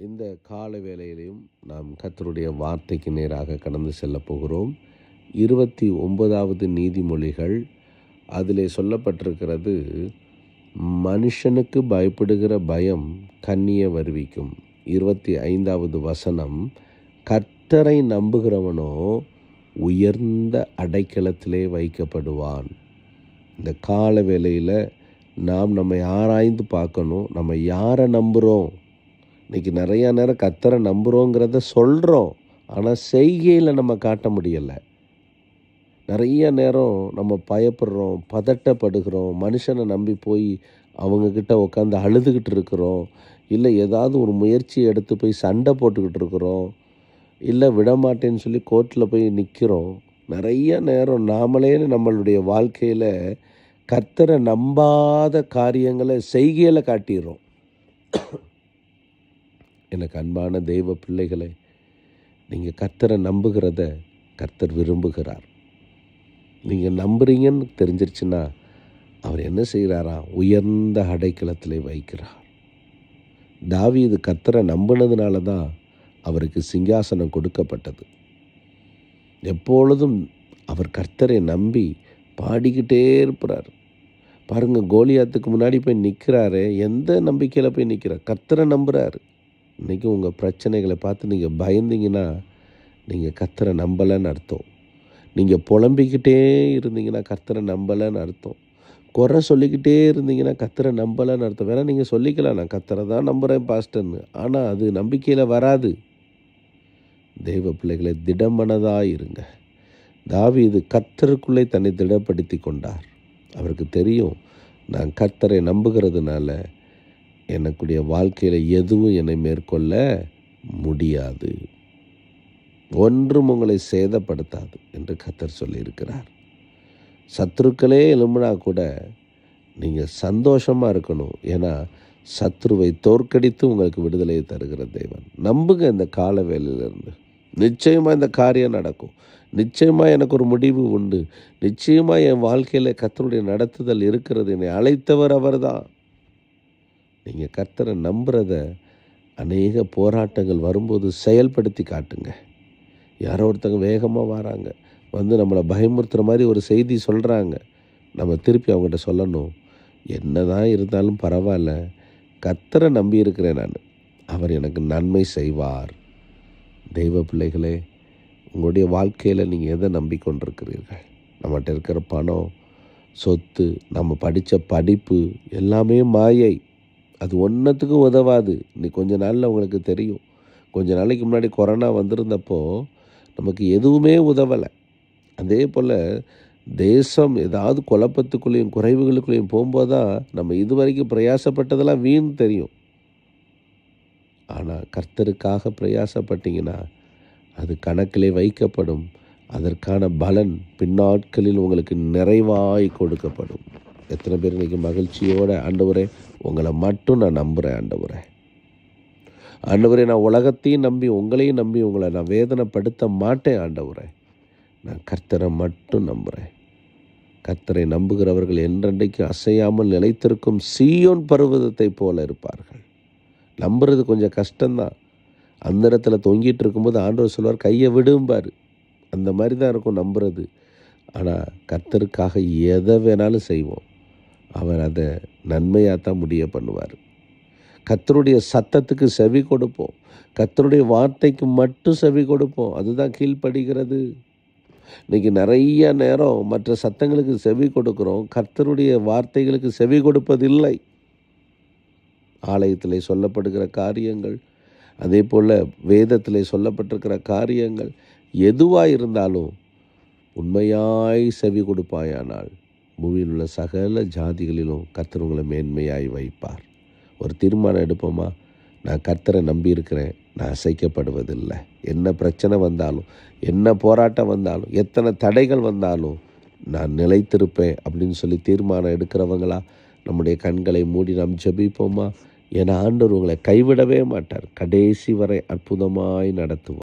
இந்த கால வேளையிலையும் நாம் கர்த்தருடைய வார்த்தைக்கு நேராக கடந்து செல்லப் போகிறோம். 29வது நீதிமொழிகள் அதிலே சொல்லப்பட்டிருக்கிறது, மனுஷனுக்கு பயப்படுகிற பயம் கண்ணியை வருவிக்கும். 25வது வசனம், கர்த்தரை நம்புகிறவனோ உயர்ந்த அடைக்கலத்திலே வைக்கப்படுவான். இந்த கால வேளையில் நாம் நம்மை ஆராய்ந்து பார்க்கணும். நம்ம யாரை நம்புகிறோம்? இன்றைக்கி நிறையா நேரம் கர்த்தரை நம்புகிறோங்கிறத சொல்கிறோம், ஆனால் செய்கையில் நம்ம காட்ட முடியலை. நிறைய நேரம் நம்ம பயப்படுறோம், பதட்டப்படுகிறோம், மனுஷனை நம்பி போய் அவங்கக்கிட்ட உட்காந்து அழுதுகிட்டு இருக்கிறோம், இல்லை ஏதாவது ஒரு முயற்சியை எடுத்து போய் சண்டை போட்டுக்கிட்டு இருக்கிறோம், இல்லை விடமாட்டேன்னு சொல்லி கோர்ட்டில் போய் நிற்கிறோம். நிறைய நேரம் நாமளே நம்மளுடைய வாழ்க்கையில் கர்த்தரை நம்பாத காரியங்களை செய்கையில் காட்டிடுறோம். எனக்கு அன்பான தெய்வ பிள்ளைகளை, நீங்கள் கர்த்தரை நம்புகிறத கர்த்தர் விரும்புகிறார். நீங்கள் நம்புறீங்கன்னு தெரிஞ்சிருச்சுன்னா அவர் என்ன செய்கிறாரா? உயர்ந்த அடைக்கலத்திலே வைக்கிறார். தாவீது கர்த்தரை நம்பினதுனால தான் அவருக்கு சிங்காசனம் கொடுக்கப்பட்டது. எப்பொழுதும் அவர் கர்த்தரை நம்பி பாடிக்கிட்டே இருப்பார். பாருங்கள், கோலியாத்துக்கு முன்னாடி போய் நிற்கிறாரு. எந்த நம்பிக்கையில் போய் நிற்கிறார்? கர்த்தரை நம்புகிறாரு. இன்றைக்கி உங்கள் பிரச்சனைகளை பார்த்து நீங்கள் பயந்தீங்கன்னா நீங்கள் கர்த்தரை நம்பலைன்னு அர்த்தம். நீங்கள் புலம்பிக்கிட்டே இருந்தீங்கன்னா கர்த்தரை நம்பலைன்னு அர்த்தம். குறை சொல்லிக்கிட்டே இருந்தீங்கன்னா கர்த்தரை நம்பலைன்னு அர்த்தம். வேணால் நீங்கள் சொல்லிக்கலாம், நான் கர்த்தரை தான் நம்புகிறேன் பாஸ்டர்னு, ஆனால் அது நம்பிக்கையில் வராது. தெய்வ பிள்ளைகளை, திடமனதாக இருங்க. தாவீது கர்த்தருக்குள்ளே தன்னை திடப்படுத்தி கொண்டார். அவருக்கு தெரியும், நான் கர்த்தரை நம்புகிறதுனால எனக்குடைய வாழ்க்கையில் எதுவும் என்னை மேற்கொள்ள முடியாது, ஒன்றும் உங்களை சேதப்படுத்தாது என்று கர்த்தர் சொல்லியிருக்கிறார். சத்துருக்களே எழும்பினா கூட நீங்கள் சந்தோஷமாக இருக்கணும். ஏன்னா சத்ருவை தோற்கடித்து உங்களுக்கு விடுதலையை தருகிற தேவன். நம்புங்க. இந்த கால வேளையிலிருந்து நிச்சயமாக இந்த காரியம் நடக்கும். நிச்சயமாக எனக்கு ஒரு முடிவு உண்டு. நிச்சயமாக என் வாழ்க்கையில் கர்த்தருடைய நடத்துதல் இருக்கிறது. என்னை அழைத்தவர் அவர் தான். நீங்கள் கர்த்தரை நம்புகிறத அநேக போராட்டங்கள் வரும்போது செயல்படுத்தி காட்டுங்க. யாரோ ஒருத்தங்க வேகமாக வராங்க, வந்து நம்மளை பயமுறுத்துகிற மாதிரி ஒரு செய்தி சொல்கிறாங்க. நம்ம திருப்பி அவங்ககிட்ட சொல்லணும், என்ன தான் இருந்தாலும் பரவாயில்ல, கர்த்தரை நம்பி இருக்கிறேன் நான், அவர் எனக்கு நன்மை செய்வார். தெய்வ பிள்ளைகளே, உங்களுடைய வாழ்க்கையில் நீங்கள் எதை நம்பிக்கொண்டிருக்கிறீர்கள்? நம்மகிட்ட இருக்கிற பணம், சொத்து, நம்ம படித்த படிப்பு எல்லாமே மாயை. அது ஒன்றத்துக்கும் உதவாது. இன்னைக்கு கொஞ்ச நாளில் உங்களுக்கு தெரியும். கொஞ்ச நாளைக்கு முன்னாடி கொரோனா வந்திருந்தப்போ நமக்கு எதுவுமே உதவலை. அதே போல் தேசம் ஏதாவது குழப்பத்துக்குள்ளேயும் குறைவுகளுக்குள்ளேயும் போகும்போது தான் நம்ம இதுவரைக்கும் பிரயாசப்பட்டதெல்லாம் வீண் தெரியும். ஆனால் கர்த்தருக்காக பிரயாசப்பட்டீங்கன்னா அது கணக்கிலே வைக்கப்படும். அதற்கான பலன் பின்னாட்களில் உங்களுக்கு நிறைவாய் கொடுக்கப்படும். எத்தனை பேர் இன்றைக்கி மகிழ்ச்சியோடு, ஆண்டவரே உங்களை மட்டும் நான் நம்புகிறேன், ஆண்டவரே நான் உலகத்தையும் நம்பி உங்களையும் நம்பி உங்களை நான் வேதனைப்படுத்த மாட்டேன், ஆண்டவரே நான் கர்த்தரை மட்டும் நம்புகிறேன். கர்த்தரை நம்புகிறவர்கள் என்றென்றைக்கு அசையாமல் நிலைத்திருக்கும் சீயோன் பர்வதத்தை போல இருப்பார்கள். நம்புறது கொஞ்சம் கஷ்டம்தான். அந்த இடத்துல தொங்கிட்டு இருக்கும்போது ஆண்டவர் சொல்வார், கையை விடும்பார். அந்த மாதிரி தான் இருக்கும் நம்புறது. ஆனால் கர்த்தருக்காக எதை வேணாலும் செய்வோம். அவர் அதை நன்மையாக தான் முடிய பண்ணுவார். கர்த்தருடைய சத்தத்துக்கு செவி கொடுப்போம். கர்த்தருடைய வார்த்தைக்கு மட்டும் செவி கொடுப்போம். அதுதான் கீழ்ப்படுகிறது. இன்றைக்கி நிறைய நேரம் மற்ற சத்தங்களுக்கு செவி கொடுக்குறோம், கர்த்தருடைய வார்த்தைகளுக்கு செவி கொடுப்பதில்லை. ஆலயத்திலே சொல்லப்படுகிற காரியங்கள், அதே போல் வேதத்திலே சொல்லப்பட்டிருக்கிற காரியங்கள் எதுவாக இருந்தாலும் உண்மையாய் செவி கொடுப்பாயானால் பூமியில் உள்ள சகல ஜாதிகளிலும் கர்த்தர் உங்களை மேன்மையாய் வைப்பார். ஒரு தீர்மானம் எடுப்போமா? நான் கர்த்தரை நம்பியிருக்கிறேன், நான் அசைக்கப்படுவதில்லை. என்ன பிரச்சனை வந்தாலும், என்ன போராட்டம் வந்தாலும், எத்தனை தடைகள் வந்தாலும் நான் நிலைத்திருப்பேன் அப்படின்னு சொல்லி தீர்மானம் எடுக்கிறவங்களா நம்முடைய கண்களை மூடி நாம் ஜெபிப்போமா? ஏன்னா ஆண்டவர் உங்களை கைவிடவே மாட்டார். கடைசி வரை அற்புதமாய் நடத்துவார்.